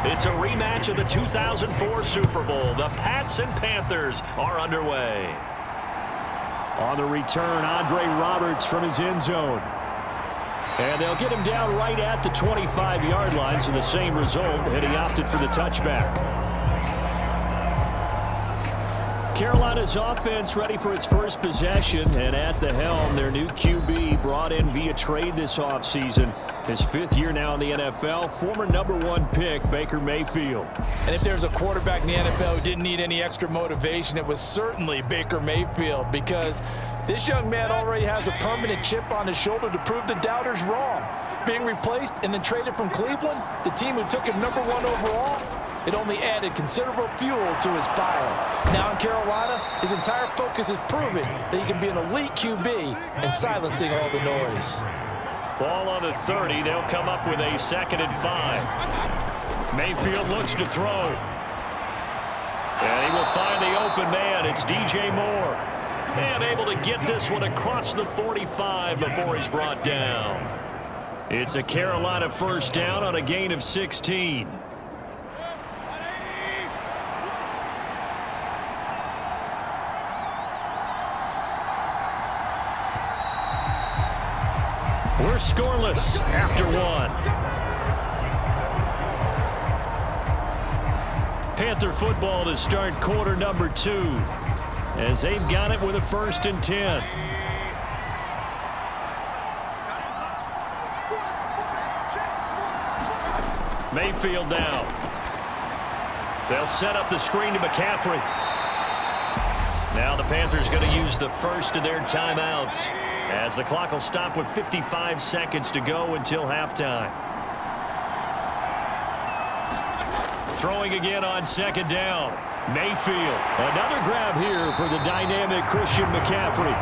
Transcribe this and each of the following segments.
It's a rematch of the 2004 Super Bowl. The Pats and Panthers are underway. On the return, Andre Roberts from his end zone. And they'll get him down right at the 25-yard line, so the same result, and he opted for the touchback. Carolina's offense ready for its first possession, and at the helm, their new QB brought in via trade this offseason. His fifth year now in the NFL, former #1 pick, Baker Mayfield. And if there's a quarterback in the NFL who didn't need any extra motivation, it was certainly Baker Mayfield, because this young man already has a permanent chip on his shoulder to prove the doubters wrong. Being replaced and then traded from Cleveland, the team who took him #1 overall, it only added considerable fuel to his fire. Now in Carolina, his entire focus is proving that he can be an elite QB and silencing all the noise. Ball on the 30. They'll come up with a 2nd and 5. Mayfield looks to throw. And he will find the open man. It's DJ Moore. And able to get this one across the 45 before he's brought down. It's a Carolina first down on a gain of 16. We're scoreless after 1. Panther football to start quarter number 2, as they've got it with a 1st and 10. Mayfield now. They'll set up the screen to McCaffrey. Now the Panthers going to use the first of their timeouts, as the clock will stop with 55 seconds to go until halftime. Throwing again on 2nd down. Mayfield. Another grab here for the dynamic Christian McCaffrey.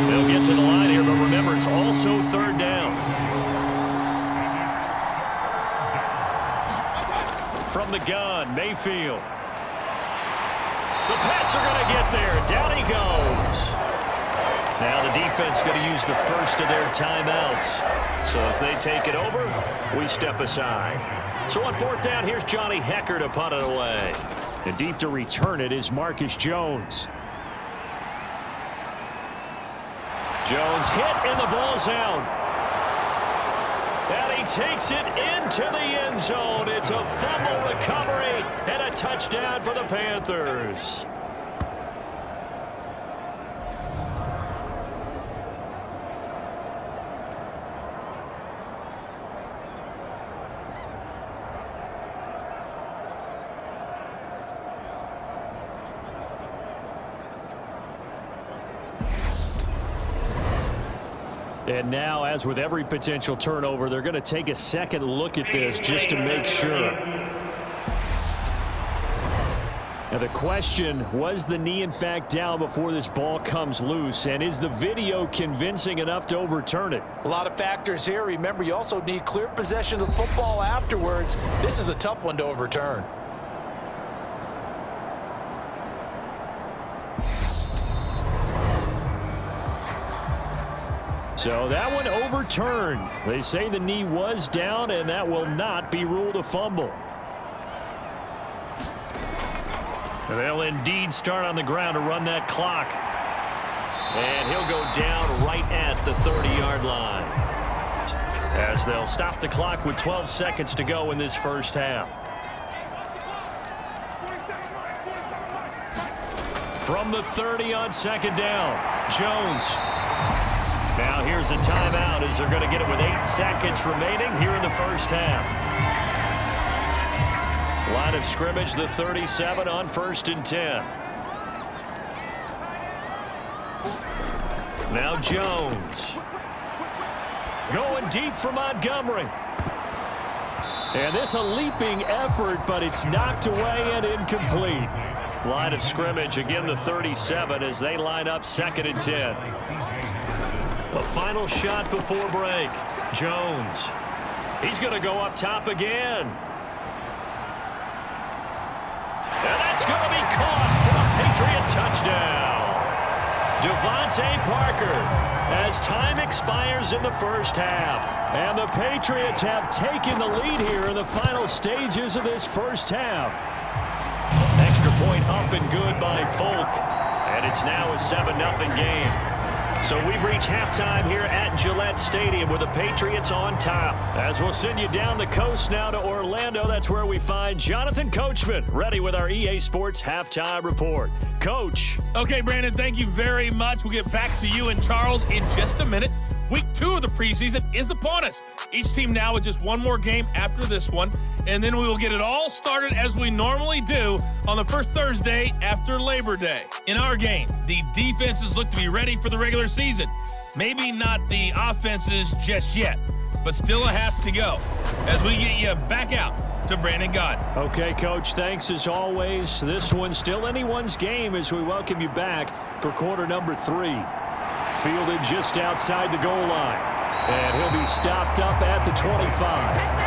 They'll get to the line here, but remember, it's also 3rd down. From the gun, Mayfield. The Pats are going to get there. Down he goes. Now the defense going to use the first of their timeouts. So as they take it over, we step aside. So on 4th down, here's Johnny Hecker to punt it away. And deep to return it is Marcus Jones. Jones hit and the ball's out. And he takes it into the end zone. It's a fumble recovery and a touchdown for the Panthers. And now, as with every potential turnover, they're going to take a second look at this just to make sure. Now the question, was the knee in fact down before this ball comes loose? And is the video convincing enough to overturn it? A lot of factors here. Remember, you also need clear possession of the football afterwards. This is a tough one to overturn. So that one overturned. They say the knee was down, and that will not be ruled a fumble. They'll indeed start on the ground to run that clock. And he'll go down right at the 30-yard line, as they'll stop the clock with 12 seconds to go in this first half. From the 30 on 2nd down, Jones. Now here's a timeout as they're going to get it with 8 seconds remaining here in the first half. Line of scrimmage, the 37 on 1st and 10. Now Jones. Going deep for Montgomery. And this a leaping effort, but it's knocked away and incomplete. Line of scrimmage, again the 37 as they line up 2nd and 10. A final shot before break. Jones. He's going to go up top again. And that's going to be caught for a Patriot touchdown. Devontae Parker as time expires in the first half. And the Patriots have taken the lead here in the final stages of this first half. Extra point up and good by Folk. And it's now a 7-0 game. So we've reached halftime here at Gillette Stadium with the Patriots on top. As we'll send you down the coast now to Orlando, that's where we find Jonathan Coachman, ready with our EA Sports Halftime Report. Coach. Okay, Brandon, thank you very much. We'll get back to you and Charles in just a minute. Week 2 of the preseason is upon us. Each team now with just one more game after this one, and then we will get it all started as we normally do on the first Thursday after Labor Day. In our game, the defenses look to be ready for the regular season. Maybe not the offenses just yet, but still a half to go as we get you back out to Brandon Gott. Okay, Coach, thanks as always. This one's still anyone's game as we welcome you back for quarter number 3. Fielded just outside the goal line. And he'll be stopped up at the 25.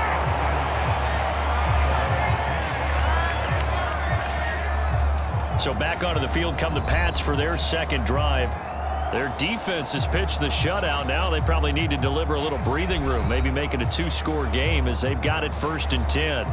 So back onto the field come the Pats for their second drive. Their defense has pitched the shutout. Now they probably need to deliver a little breathing room, maybe make it a 2-score game as they've got it 1st and 10.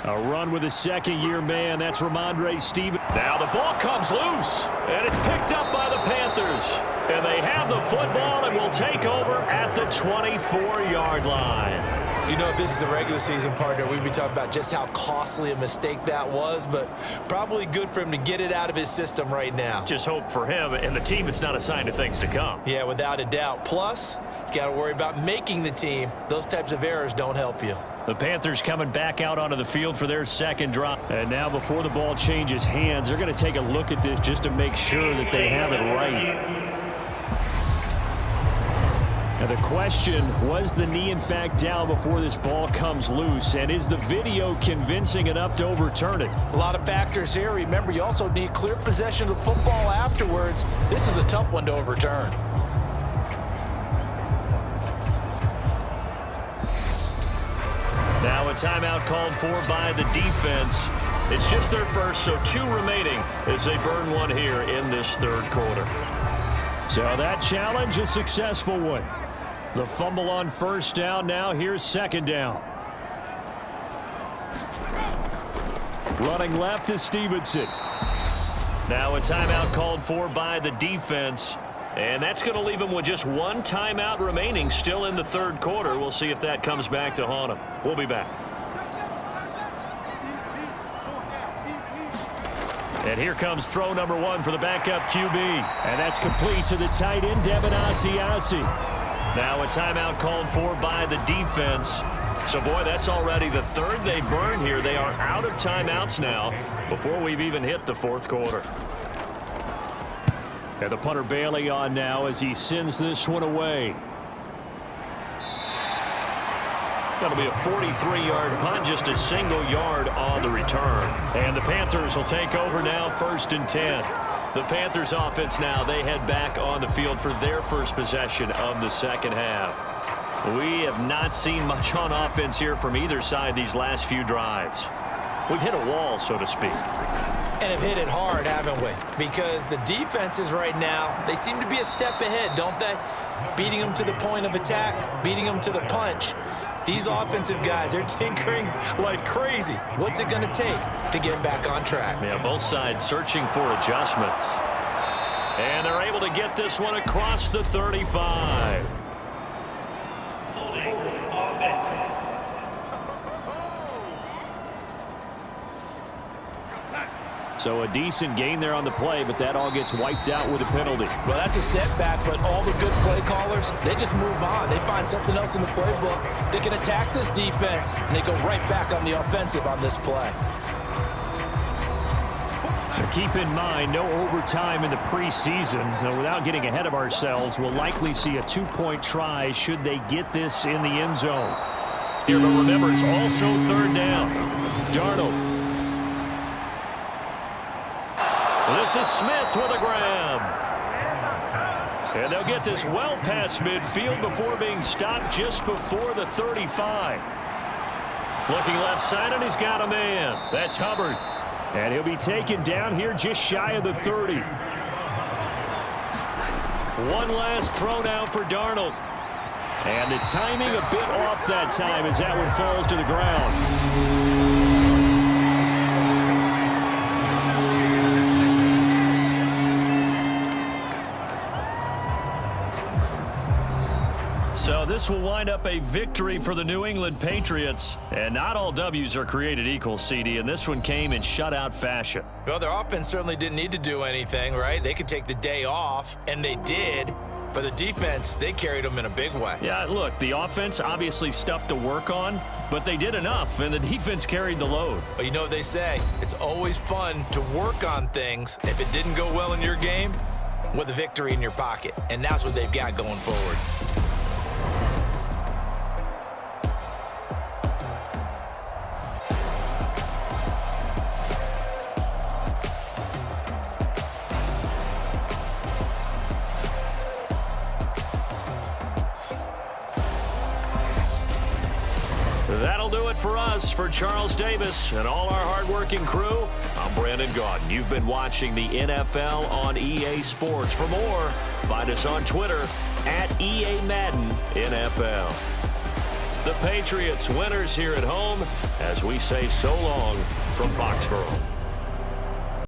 A run with a second-year man. That's Ramondre Stevenson. Now the ball comes loose, and it's picked up by the Panthers. And they have the football and will take over at the 24-yard line. You know, if this is the regular season, partner, we'd be talking about just how costly a mistake that was, but probably good for him to get it out of his system right now. Just hope for him and the team it's not a sign of things to come. Yeah, without a doubt. Plus, you got to worry about making the team. Those types of errors don't help you. The Panthers coming back out onto the field for their second drive. And now before the ball changes hands, they're going to take a look at this just to make sure that they have it right. And the question, was the knee in fact down before this ball comes loose? And is the video convincing enough to overturn it? A lot of factors here. Remember, you also need clear possession of the football afterwards. This is a tough one to overturn. Now a timeout called for by the defense. It's just their first, so 2 remaining as they burn one here in this third quarter. So that challenge, a successful one. The fumble on first down. Now here's second down. Running left is Stevenson. Now a timeout called for by the defense. And that's going to leave him with just 1 timeout remaining still in the third quarter. We'll see if that comes back to haunt him. We'll be back. And here comes throw number 1 for the backup QB. And that's complete to the tight end, Devin Asiasi. Now a timeout called for by the defense. So, boy, that's already the third they burned here. They are out of timeouts now before we've even hit the fourth quarter. And the punter Bailey on now as he sends this one away. That'll be a 43-yard punt, just a single yard on the return. And the Panthers will take over now, 1st and 10. The Panthers offense now, they head back on the field for their first possession of the second half. We have not seen much on offense here from either side these last few drives. We've hit a wall, so to speak. And have hit it hard, haven't we? Because the defenses right now, they seem to be a step ahead, don't they? Beating them to the point of attack, beating them to the punch. These offensive guys, they're tinkering like crazy. What's it going to take to get back on track? Yeah, both sides searching for adjustments. And they're able to get this one across the 35. So a decent gain there on the play, but that all gets wiped out with a penalty. Well, that's a setback, but all the good play callers, they just move on. They find something else in the playbook. They can attack this defense, and they go right back on the offensive on this play. Now keep in mind, no overtime in the preseason, so without getting ahead of ourselves, we'll likely see a 2-point try should they get this in the end zone. Here, but remember, it's also 3rd down. Darnold. This is Smith with a grab. And they'll get this well past midfield before being stopped just before the 35. Looking left side, and he's got a man. That's Hubbard. And he'll be taken down here just shy of the 30. One last throw now for Darnold. And the timing a bit off that time as that one falls to the ground. So this will wind up a victory for the New England Patriots. And not all W's are created equal, CD, and this one came in shutout fashion. Well, their offense certainly didn't need to do anything, right? They could take the day off, and they did. But the defense, they carried them in a big way. Yeah, look, the offense, obviously stuff to work on, but they did enough, and the defense carried the load. But you know what they say, it's always fun to work on things if it didn't go well in your game with a victory in your pocket. And that's what they've got going forward. That'll do it for us. For Charles Davis and all our hardworking crew, I'm Brandon Gaudin. You've been watching the NFL on EA Sports. For more, find us on Twitter at EA Madden NFL. The Patriots winners here at home as we say so long from Foxborough.